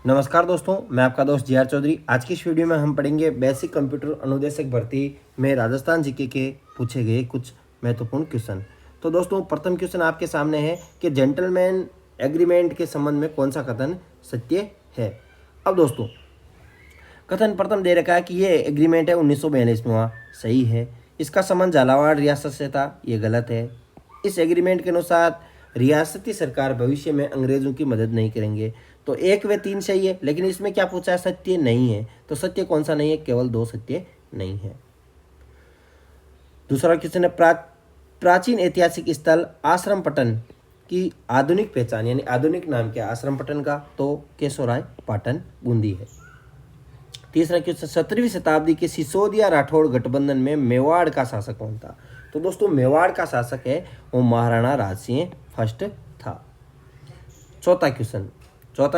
नमस्कार दोस्तों, मैं आपका दोस्त जी आर चौधरी। आज की इस वीडियो में हम पढ़ेंगे बेसिक कंप्यूटर अनुदेशक भर्ती में राजस्थान जीके के पूछे गए कुछ महत्वपूर्ण क्वेश्चन। तो दोस्तों, प्रथम क्वेश्चन आपके सामने है कि जेंटलमैन एग्रीमेंट के संबंध में कौन सा कथन सत्य है। अब दोस्तों, कथन प्रथम दे रखा है कि ये एग्रीमेंट है 1942 में हुआ, सही है। इसका संबंध झालावाड़ रियासत से था, ये गलत है। इस एग्रीमेंट के अनुसार रियासती सरकार भविष्य में अंग्रेजों की मदद नहीं करेंगे। तो 1 व 3 सही है, लेकिन इसमें क्या पूछा है? सत्य नहीं है। तो सत्य कौन सा नहीं है? केवल 2 सत्य नहीं है। दूसरा क्वेश्चन है प्राचीन ऐतिहासिक स्थल आश्रम पट्टन की आधुनिक पहचान, यानी आधुनिक नाम क्या आश्रम पट्टन का? तो केशोराय पाटन बूंदी है। तीसरा क्वेश्चन, 17वीं शताब्दी के सिसोदिया राठौड़ गठबंधन में मेवाड़ का शासक कौन था? तो दोस्तों, मेवाड़ का शासक है वो महाराणा राजसिंह फर्स्ट था। चौथा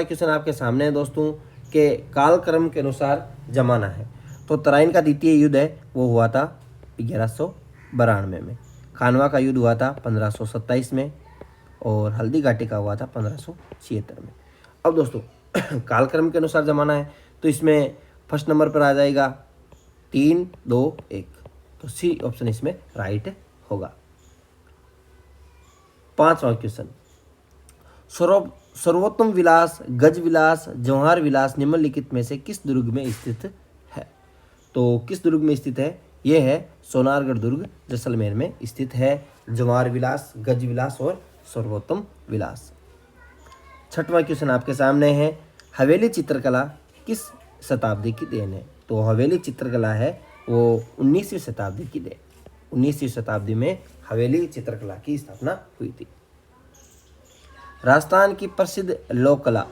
क्वेश्चन आपके सामने है दोस्तों के कालक्रम के अनुसार जमाना है। तो तराइन का द्वितीय युद्ध है वो हुआ था 1192 में। खानवा का युद्ध हुआ था 1527 में और हल्दी घाटी का हुआ था 1576 में। अब दोस्तों कालक्रम के अनुसार जमाना है, तो इसमें फर्स्ट नंबर पर आ जाएगा 3, 2, 1। तो सी ऑप्शन इसमें राइट होगा। पांचवा क्वेश्चन, सर्वोत्तम विलास, गज विलास, जवाहर विलास निम्नलिखित में से किस दुर्ग में स्थित है? तो किस दुर्ग में स्थित है? यह है सोनारगढ़ दुर्ग, जैसलमेर में स्थित है। जवाहर विलास, गज विलास और सर्वोत्तम विलास। छठवां क्वेश्चन आपके सामने है, हवेली चित्रकला किस शताब्दी की देन है? तो हवेली चित्रकला है वो 19वीं शताब्दी की देन। 19वीं शताब्दी में हवेली चित्रकला की स्थापना हुई थी। राजस्थान की प्रसिद्ध लोक कला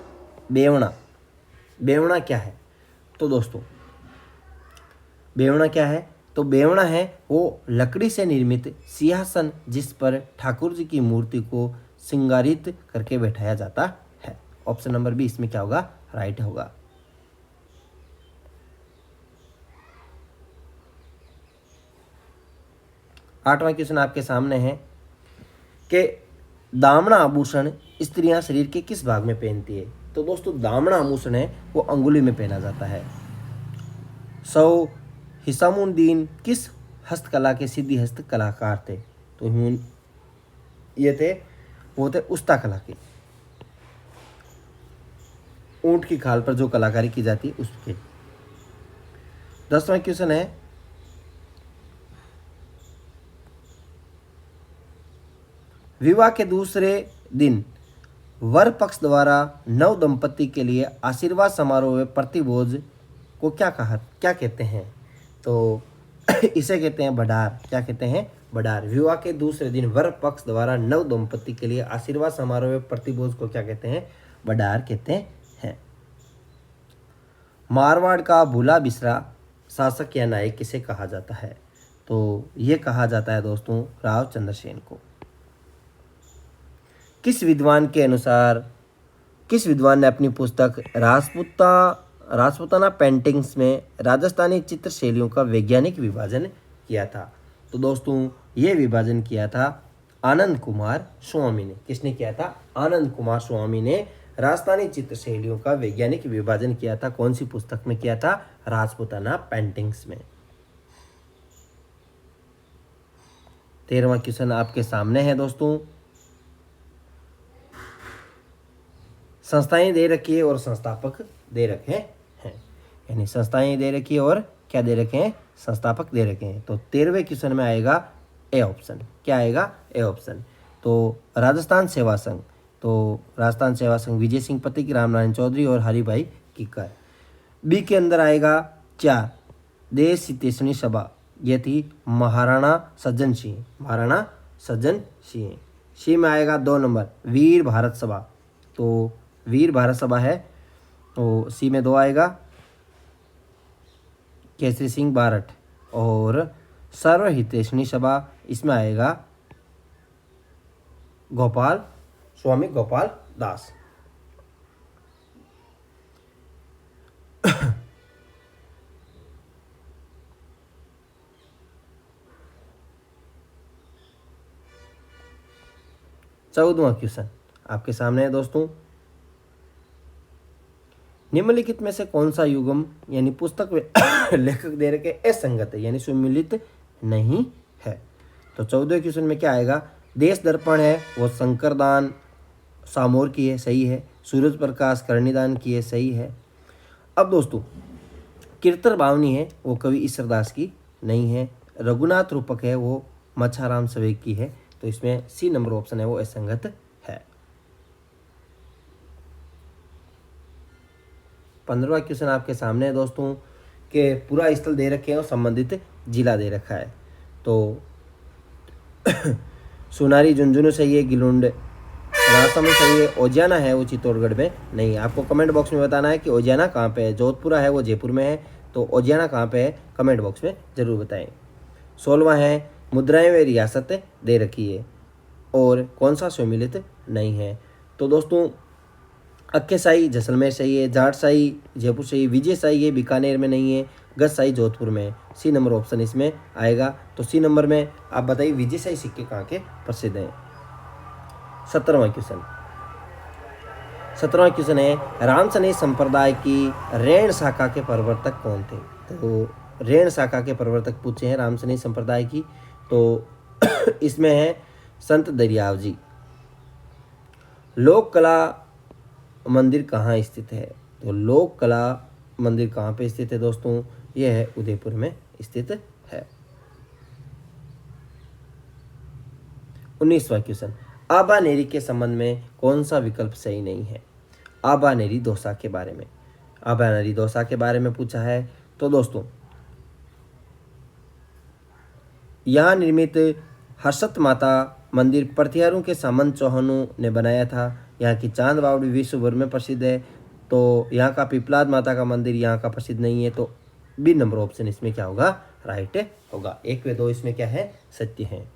बेवड़ा। बेवड़ा क्या है? तो दोस्तों, बेवड़ा क्या है? तो बेवड़ा है वो लकड़ी से निर्मित सिंहासन जिस पर ठाकुर जी की मूर्ति को श्रृंगारित करके बैठाया जाता है। ऑप्शन नंबर बी इसमें क्या होगा? राइट होगा। आठवां क्वेश्चन आपके सामने है कि दामना आभूषण स्त्रियां शरीर के किस भाग में पहनती है? तो दोस्तों, दामना आभूषण है वो अंगुली में पहना जाता है। सौ हिसामुद्दीन किस हस्तकला के सिद्धि हस्त कलाकार थे? तो ये थे वो थे उस्ता कला के, ऊंट की खाल पर जो कलाकारी की जाती है उसके। 10वां क्वेश्चन है, विवाह के दूसरे दिन वर पक्ष द्वारा नव दंपति के लिए आशीर्वाद समारोह में प्रतिभोज को क्या कहते हैं? तो इसे कहते हैं बडार। क्या कहते हैं? बडार। विवाह के दूसरे दिन वर पक्ष द्वारा नव दंपति के लिए आशीर्वाद समारोह में प्रतिभोज को क्या कहते हैं? बडार कहते हैं। मारवाड़ का भूला बिसरा शासक या नायक किसे कहा जाता है? तो ये कहा जाता है दोस्तों राव चंद्रसेन को। किस विद्वान ने अपनी पुस्तक राजपूताना पेंटिंग्स में राजस्थानी चित्र शैलियों का वैज्ञानिक विभाजन किया था? तो दोस्तों, ये विभाजन किया था आनंद कुमार स्वामी ने। किसने किया था? आनंद कुमार स्वामी ने राजस्थानी चित्र शैलियों का वैज्ञानिक विभाजन किया था। कौन सी पुस्तक में किया था? राजपूताना पेंटिंग्स में। 13वां क्वेश्चन आपके सामने है दोस्तों, संस्थाएं दे रखी है और संस्थापक दे रखे हैं। यानी संस्थाएं दे रखी है और क्या दे रखे हैं? संस्थापक दे रखे हैं। तो 13वें क्वेश्चन में आएगा ए ऑप्शन। क्या आएगा? A option. तो राजस्थान सेवा संघ, तो राजस्थान सेवा संघ विजय सिंह पथिक, रामनारायण चौधरी और हरिभाई किक्कर। बी के अंदर आएगा 4 देश हितैषणी सभा, ये थी महाराणा सज्जन सिंह। महाराणा सज्जन सिंह। सी में आएगा 2 नंबर वीर भारत सभा, तो वीर भारत सभा है। तो सी में 2 आएगा केसरी सिंह बारठ। और सर्व हितैषणी सभा, इसमें आएगा स्वामी गोपाल दास। चौदहवां क्वेश्चन आपके सामने है दोस्तों, निम्नलिखित में से कौन सा युग्म यानी पुस्तक लेखक दे रखे असंगत है यानी सुमिलित नहीं है। तो 14वें क्वेश्चन में क्या आएगा, देश दर्पण है वो शंकरदान सामोर की है, सही है। सूरज प्रकाश कर्णिदान की है, सही है। अब दोस्तों कीर्तर बावनी है वो कवि ईश्वरदास की नहीं है। रघुनाथ रूपक है वो मच्छाराम सवेग की है। तो इसमें सी नंबर ऑप्शन है वो असंगत है। 15वां क्वेश्चन आपके सामने है दोस्तों के पूरा स्थल दे रखे हैं और संबंधित जिला दे रखा है। तो सोनारी झुंझुनू सही है, गिलुंड राजसमंद सही है, ओजियाना है वो चित्तौड़गढ़ में नहीं है। आपको कमेंट बॉक्स में बताना है कि ओजियाना कहाँ पे है। जोधपुरा है वो जयपुर में है, तो ओजियाना कहाँ पे है कमेंट बॉक्स में ज़रूर बताएं। 16वां है मुद्राएं व रियासत दे रखी है और कौन सा सम्मिलित नहीं है। तो दोस्तों अक्केशाही जैसलमेर सही है, जाटशाही जयपुर सही, विजयशाही है बीकानेर में नहीं है, गजशाही जोधपुर में है। सी नंबर ऑप्शन इसमें आएगा। तो सी नंबर में आप बताइए विजयशाही सिक्के कहाँ के प्रसिद्ध हैं। 17वां क्वेश्चन है रामसनेय संप्रदाय की रेण शाखा के प्रवर्तक कौन थे। तो रेण शाखा के प्रवर्तक पूछे हैं रामसनेय संप्रदाय की, तो इसमें है संत दरियाव जी। लोक कला मंदिर कहाँ स्थित है। तो लोक कला मंदिर कहाँ पे स्थित है दोस्तों, यह है उदयपुर में स्थित है। 19वां क्वेश्चन, आबानेरी के संबंध में कौन सा विकल्प सही नहीं है। आबानेरी दौसा के बारे में, आबानेरी दौसा के बारे में पूछा है। तो दोस्तों यहाँ निर्मित हर्षत माता मंदिर प्रतिहारों के सामंत चौहानों ने बनाया था। यहाँ की चांद बावड़ी विश्व भर में प्रसिद्ध है। तो यहाँ का पिपलाद माता का मंदिर यहाँ का प्रसिद्ध नहीं है। तो बी नंबर ऑप्शन इसमें क्या होगा, राइट होगा। 1 व 2 इसमें क्या है, सत्य है।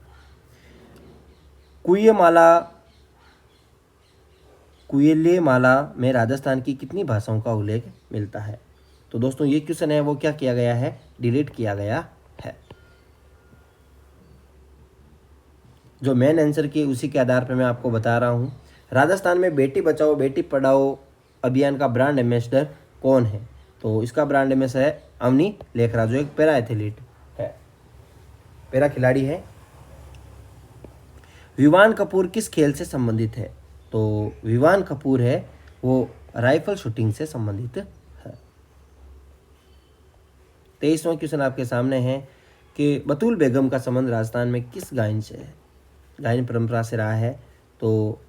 कुयले माला में राजस्थान की कितनी भाषाओं का उल्लेख मिलता है। तो दोस्तों ये क्वेश्चन है वो क्या किया गया है, डिलीट किया गया है। जो मेन आंसर की उसी के आधार पर मैं आपको बता रहा हूँ। राजस्थान में बेटी बचाओ बेटी पढ़ाओ अभियान का ब्रांड एम्बेसडर कौन है। तो इसका ब्रांड एम्बेसडर है अवनी लेखरा, जो एक पैरा एथलीट है, पैरा खिलाड़ी है। विवान कपूर किस खेल से संबंधित है। तो विवान कपूर है वो राइफल शूटिंग से संबंधित है। 23वां क्वेश्चन आपके सामने है कि बतूल बेगम का संबंध राजस्थान में किस गायन से है। गायन परंपरा से रहा है। तो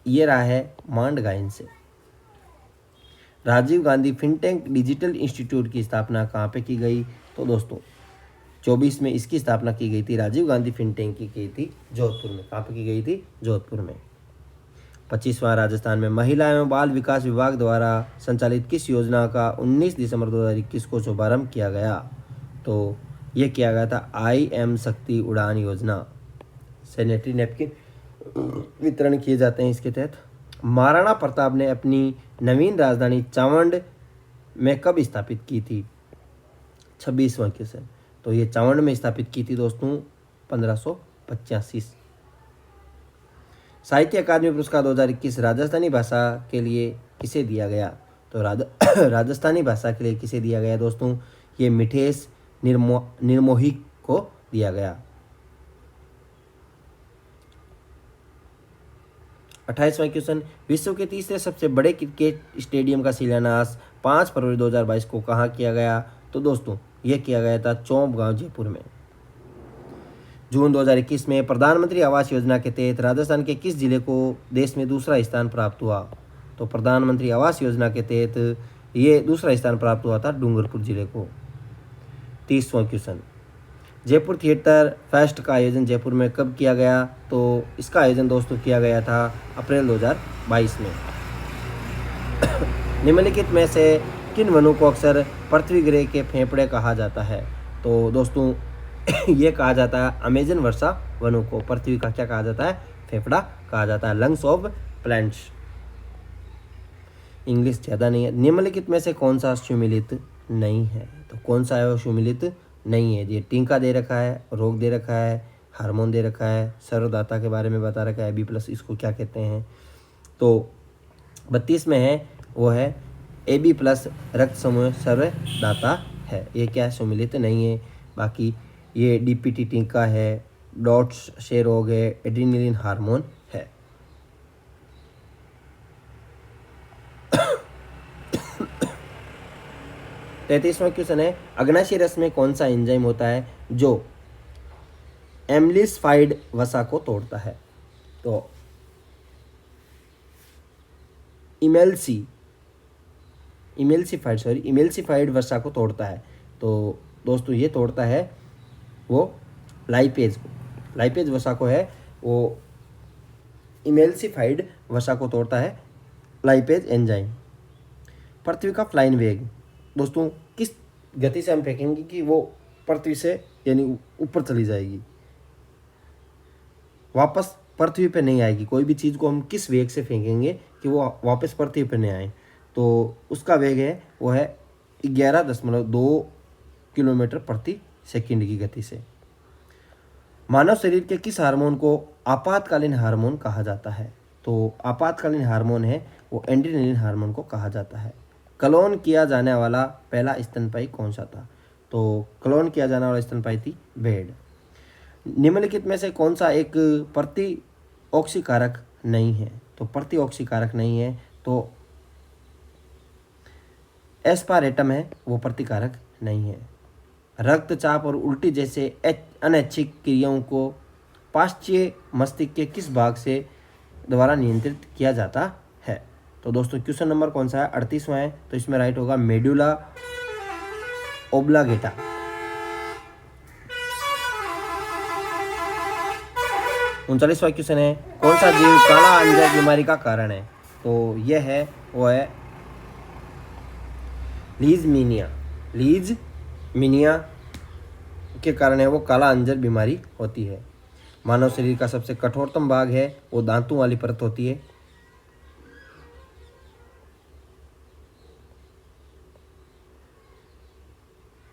ये रहा है मांड गायन से। Rajiv Gandhi fintech digital institute की स्थापना कहाँ पे की गई। तो दोस्तों 24 में इसकी स्थापना की गई थी। राजीव गांधी फिनटेक की गई थी जोधपुर में। कहाँ पे की गई थी, जोधपुर में। 25वां राजस्थान में महिला एवं बाल विकास विभाग द्वारा संचालित किस योजना का 19 दिसंबर 2021 को शुभारंभ किया गया। तो ये किया गया था IM शक्ति उड़ान योजना। सैनिटरी नैपकिन वितरण किए जाते हैं इसके तहत। महाराणा प्रताप ने अपनी नवीन राजधानी चावंड में कब स्थापित की थी। 26वां क्वेश्चन, तो ये चावंड में स्थापित की थी दोस्तों 1585। साहित्य अकादमी पुरस्कार 2021 राजस्थानी भाषा के लिए किसे दिया गया। तो राजस्थानी भाषा के लिए किसे दिया गया दोस्तों, ये मिठेश निर्मोही को दिया गया। 28वां क्वेश्चन, विश्व के तीसरे सबसे बड़े क्रिकेट स्टेडियम का शिलान्यास 5 फरवरी 2022 को कहाँ किया गया। तो दोस्तों यह किया गया था चौंप गांव जयपुर में। जून 2021 में प्रधानमंत्री आवास योजना के तहत राजस्थान के किस जिले को देश में दूसरा स्थान प्राप्त हुआ। तो प्रधानमंत्री आवास योजना के तहत ये दूसरा स्थान प्राप्त हुआ था डूंगरपुर जिले को। 30वां क्वेश्चन, जयपुर थिएटर फेस्ट का आयोजन जयपुर में कब किया गया। तो इसका आयोजन दोस्तों किया गया था अप्रैल 2022 में। निम्नलिखित में से किन वनों को अक्सर पृथ्वी ग्रह के फेफड़े कहा जाता है। तो दोस्तों ये कहा जाता है अमेजन वर्षा वनों को पृथ्वी का क्या कहा जाता है, फेफड़ा कहा जाता है, लंग्स ऑफ प्लांट्स। इंग्लिश ज़्यादा नहीं है। निम्नलिखित में से कौन सा सुमिलित नहीं है। तो कौन सा है वो सुमिलित नहीं है। ये टीका दे रखा है, रोग दे रखा है, हार्मोन दे रखा है, सर्वदाता के बारे में बता रखा है, B+ इसको क्या कहते हैं। तो 32 में है वो है AB प्लस रक्त समूह सर्वदाता है। ये क्या है, सुमिलित नहीं है। बाकी ये DPT टीका है, डॉट्स शेर रोग है, एड्रीनलिन हार्मोन है। तैंतीसवां क्वेश्चन है, अग्नाशय रस में कौन सा एंजाइम होता है जो एम्लिसफाइड वसा को तोड़ता है? तो इमेल्सिफाइड वसा को तोड़ता है। तो दोस्तों ये तोड़ता है वो लाइपेज को, लाइपेज वसा को है वो इमेल्सिफाइड वसा को तोड़ता है लाइपेज एंजाइम। पृथ्वी का फ्लाइंग वेग दोस्तों किस गति से हम फेंकेंगे कि वो पृथ्वी से यानी ऊपर चली जाएगी, वापस पृथ्वी पे नहीं आएगी। कोई भी चीज़ को हम किस वेग से फेंकेंगे कि वो वापस पृथ्वी पे नहीं आए, तो उसका वेग है वो है 11.2 किलोमीटर प्रति सेकंड की गति से। मानव शरीर के किस हार्मोन को आपातकालीन हार्मोन कहा जाता है? तो आपातकालीन हार्मोन है वो एड्रेनलिन हार्मोन को कहा जाता है। क्लोन किया जाने वाला पहला स्तनपायी कौन सा था? तो क्लोन किया जाने वाला स्तनपायी थी भेड़। निम्नलिखित में से कौन सा एक प्रतिऑक्सीकारक नहीं है? तो प्रतिऑक्सीकारक नहीं है तो एस्पारेटम है वो प्रतिकारक नहीं है। रक्तचाप और उल्टी जैसे अनैच्छिक क्रियाओं को पाश्चीय मस्तिष्क के किस भाग से द्वारा नियंत्रित किया जाता है? तो दोस्तों क्वेश्चन नंबर कौन सा है, 38वां है। तो इसमें राइट होगा मेडुला ओब्लागेटा। 39वां क्वेश्चन है, कौन सा जीव काला अंजर बीमारी का कारण है? तो यह है वो है लीजमीनिया के कारण है वो काला अंजर बीमारी होती है। मानव शरीर का सबसे कठोरतम भाग है वो दांतों वाली परत होती है।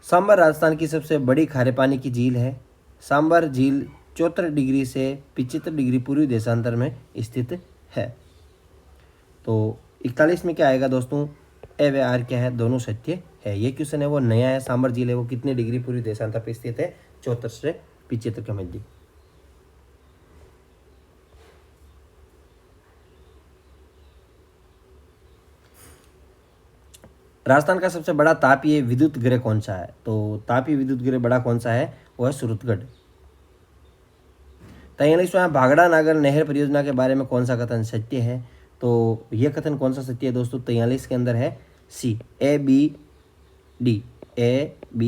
सांबर राजस्थान की सबसे बड़ी खारे पानी की झील है। सांबर झील 74 डिग्री से 75 डिग्री पूर्वी देशांतर में स्थित है। तो 41 में क्या आएगा दोस्तों, ए व आर क्या है, दोनों सत्य है। ये क्वेश्चन है वो नया है। सांबर झील है वो कितने डिग्री पूर्वी देशांतर पर स्थित है? 74 से 75 के मध्य। राजस्थान का सबसे बड़ा तापीय विद्युत गृह कौन सा है? तो तापीय विद्युत गृह बड़ा कौन सा है, वो है सूरतगढ़। 43वां, भागड़ा नागर नहर परियोजना के बारे में कौन सा कथन सत्य है? तो यह कथन कौन सा सत्य है दोस्तों, 43 के अंदर है सी, ए बी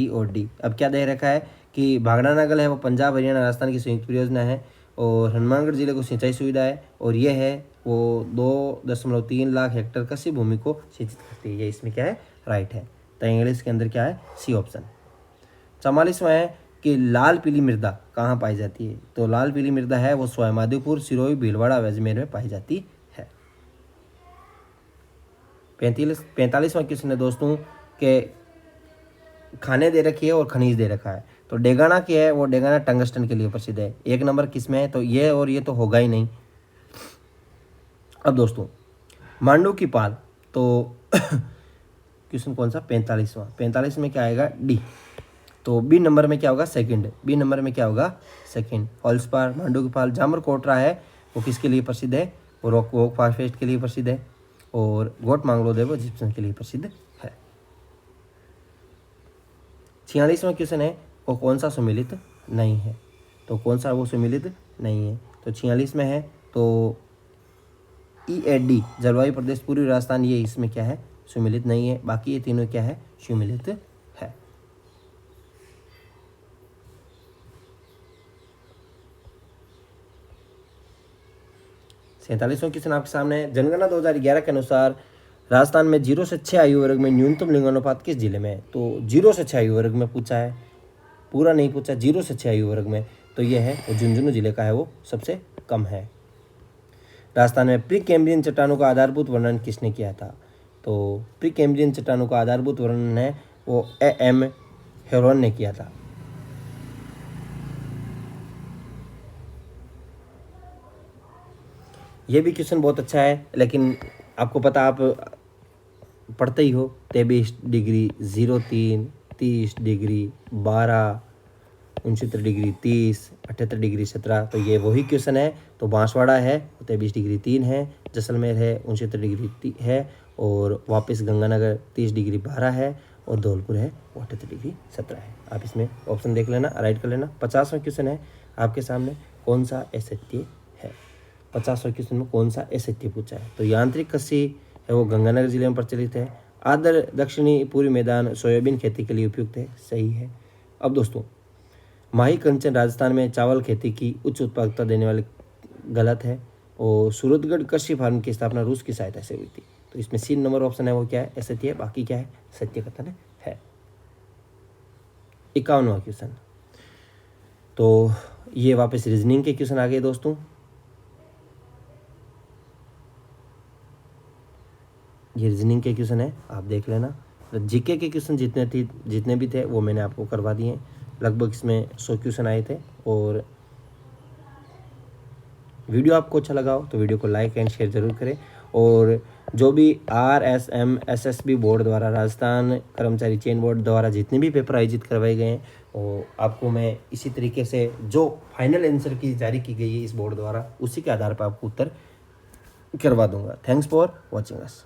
और डी। अब क्या दे रखा है कि भागड़ा नागर है वो पंजाब हरियाणा राजस्थान की संयुक्त परियोजना है और हनुमानगढ़ जिले को सिंचाई सुविधा है और यह है वो 2.3 लाख हेक्टेयर कृषि भूमि को सिंचित करती है। ये इसमें क्या है, राइट है। तो इंग्लिश के अंदर क्या है, सी ऑप्शन। 44वां है कि लाल पीली मृदा कहाँ पाई जाती है? तो लाल पीली मृदा है वो सवाईमाधोपुर, सिरोही, भीलवाड़ा, अजमेर में पाई जाती है। 45वां क्वेश्चन है दोस्तों के खाने दे रखी है और खनिज दे रखा है। तो डेगाना क्या है, वो डेगाना टंगस्टन के लिए प्रसिद्ध है। 1 नंबर किस में है, तो ये और ये तो होगा ही नहीं। अब दोस्तों मांडू की पाल, तो क्वेश्चन कौन सा, 45वां। 45 में क्या आएगा, डी। तो बी नंबर में क्या होगा, सेकंड। बी नंबर में क्या होगा, सेकंड। ऑल्सपार, मांडू की पाल, जामर कोटरा है वो किसके लिए प्रसिद्ध है, वो रॉक फास्फेट के लिए प्रसिद्ध है और गोट मांगलोद है वो जिप्सम के लिए प्रसिद्ध है। 46वां क्वेश्चन है वो कौन सा सुमिलित नहीं है? तो कौन सा वो सुमिलित नहीं है? तो 46 में है तो EAD जलवायु प्रदेश पूर्वी राजस्थान, ये इसमें क्या है, सुमिलित नहीं है। बाकी ये तीनों क्या है, सुमिलित है। सैंतालीसवां क्वेश्चन आपके सामने है। जनगणना 2011 के अनुसार राजस्थान में 0 से 6 आयु वर्ग में न्यूनतम लिंगानुपात किस जिले में है? तो 0 से 6 आयु वर्ग में पूछा है, पूरा नहीं पूछा, 0 से 6 आयु वर्ग में। तो ये है वो झुंझुनू जिले का है वो सबसे कम है। राजस्थान में प्री कैम्ब्रियन चट्टानों का आधारभूत वर्णन किसने किया था? तो प्री कैम्ब्रियन चट्टानों का आधारभूत वर्णन है वो AM हेरोन ने किया था। ये भी क्वेश्चन बहुत अच्छा है, लेकिन आपको पता, आप पढ़ते ही हो, 23°03, 30°, 12, 69°, 30, 78°, 17। तो ये वही क्वेश्चन है। तो बांसवाड़ा है 23°3 है, जैसलमेर है 69° है, और वापस गंगानगर 30°12 है, और धौलपुर है 78°17 है। आप इसमें ऑप्शन देख लेना, राइट कर लेना। 50वां क्वेश्चन है आपके सामने, कौन सा असत्य है। 50वां क्वेश्चन में कौन सा असत्य पूछा है। तो यांत्रिक कृषि है वो गंगानगर जिले में प्रचलित है। आदर दक्षिणी पूर्वी मैदान सोयाबीन खेती के लिए उपयुक्त है, सही है। अब दोस्तों, माही कंचन राजस्थान में चावल खेती की उच्च उत्पादकता देने वाली, गलत है। और सूरतगढ़ कृषि फार्म की स्थापना रूस की सहायता से हुई थी। तो इसमें सी नंबर ऑप्शन है वो क्या है, असत्य है। बाकी क्या है, सत्य कथन है। 51वां क्वेश्चन। तो ये वापस रीजनिंग के क्वेश्चन आ गए दोस्तों। ये रीजनिंग के क्वेश्चन है, आप देख लेना। जीके के क्वेश्चन जितने भी थे वो मैंने आपको करवा दिए। लगभग इसमें 100 क्वेश्चन आए थे। और वीडियो आपको अच्छा लगा हो तो वीडियो को लाइक एंड शेयर जरूर करें। और जो भी RSM SSB बोर्ड द्वारा, राजस्थान कर्मचारी चयन बोर्ड द्वारा जितने भी पेपर आयोजित करवाए गए हैं, वो आपको मैं इसी तरीके से जो फाइनल आंसर की जारी की गई है इस बोर्ड द्वारा, उसी के आधार पर आपको उत्तर करवा दूंगा। Thanks for watching us.